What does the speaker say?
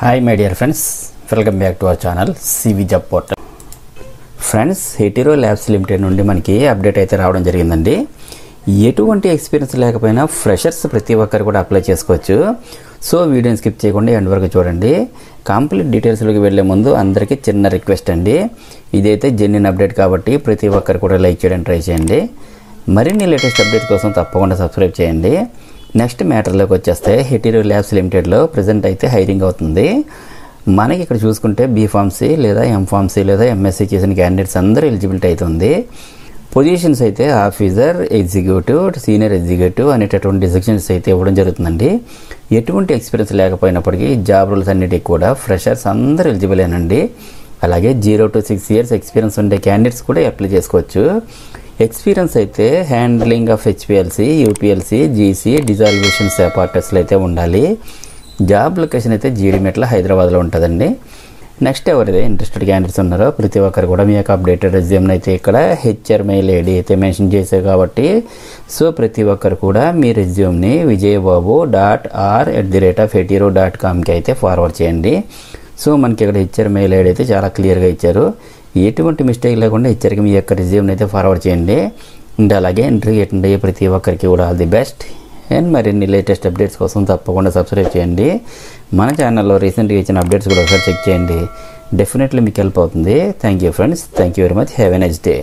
Hi my dear friends, welcome back to our channel CV job portal. Friends, Hetero labs limited నుండి మనకి update అయితే రావడం జరిగిందండి. ఎటువంటి ఎక్స్పీరియన్స్ లేకపోయినా ఫ్రెషర్స్ ప్రతి ఒక్కరు కూడా అప్లై చేసుకోవచ్చు. సో వీడియోని స్కిప్ చేయకుండా ఎండ్ వరకు చూడండి. కంప్లీట్ డీటెయిల్స్లోకి వెళ్లే ముందు అందరికీ చిన్న రిక్వెస్ట్ అండి. ఇదైతే జెన్యున్ అప్డేట్ కాబట్టి ప్రతి ఒక్కరు కూడా లైక్ చేయడానికి ట్రై చేయండి. మరిన్ని లేటెస్ట్ అప్డేట్ కోసం తప్పకుండా సబ్స్క్రైబ్ చేయండి. నెక్స్ట్ మ్యాటర్లోకి వచ్చేస్తే హెటీరో ల్యాబ్స్ లిమిటెడ్లో ప్రజెంట్ అయితే హైరింగ్ అవుతుంది. మనకి ఇక్కడ చూసుకుంటే బీఫార్మసీ లేదా ఎంఫార్మసీ లేదా ఎంఎస్సీ చేసిన క్యాండిడేట్స్ అందరూ ఎలిజిబిలిటీ అవుతుంది. పొజిషన్స్ అయితే ఆఫీసర్, ఎగ్జిక్యూటివ్, సీనియర్ ఎగ్జిక్యూటివ్ అనేటటువంటి డిసిషన్స్ అయితే ఇవ్వడం జరుగుతుందండి. ఎటువంటి ఎక్స్పీరియన్స్ లేకపోయినప్పటికీ జాబ్ రోల్స్ అన్నిటికీ కూడా ఫ్రెషర్స్ అందరూ ఎలిజిబులేనండి. అలాగే 0 to 6 years ఎక్స్పీరియన్స్ ఉండే క్యాండిడేట్స్ కూడా అప్లై చేసుకోవచ్చు. ఎక్స్పీరియన్స్ అయితే హ్యాండ్లింగ్ ఆఫ్ హెచ్పిఎల్సి, యూపీఎల్సి, జీసీ, డిజాల్వేషన్ సెపార్టర్స్లో అయితే ఉండాలి. జాబ్ లొకేషన్ అయితే జీడిమెట్ల హైదరాబాద్లో ఉంటుందండి. నెక్స్ట్ ఎవరైతే ఇంట్రెస్టెడ్ క్యాండిడేట్స్ ఉన్నారో ప్రతి ఒక్కరు కూడా మీ యొక్క అప్డేటెడ్ రెజ్యూమ్ని అయితే ఇక్కడ హెచ్ఆర్ మెయిల్ ఐడి అయితే మెన్షన్ చేశారు కాబట్టి సో ప్రతి ఒక్కరు కూడా మీ రెజ్యూమ్ని vijaybabu.r@hetero.com అయితే ఫార్వర్డ్ చేయండి. సో మనకి ఇక్కడ హెచ్ఆర్ మెయిల్ ఐడి అయితే చాలా క్లియర్గా ఇచ్చారు. ఎటువంటి మిస్టేక్ లేకుండా హెచ్ఆర్కి మీ యొక్క రెజ్యూమ్ని అయితే ఫార్వర్డ్ చేయండి. అండ్ అలాగే ఇంటర్వ్యూ అటెండ్ అయ్యే ప్రతి ఒక్కరికి కూడా ఆల్ ది బెస్ట్. అండ్ మరిన్ని లేటెస్ట్ అప్డేట్స్ కోసం తప్పకుండా సబ్స్క్రైబ్ చేయండి. మన ఛానల్లో రీసెంట్గా ఇచ్చిన అప్డేట్స్ కూడా ఒకసారి చెక్ చేయండి. డెఫినెట్లీ మీకు హెల్ప్ అవుతుంది. Thank you friends, thank you very much. Have a nice day.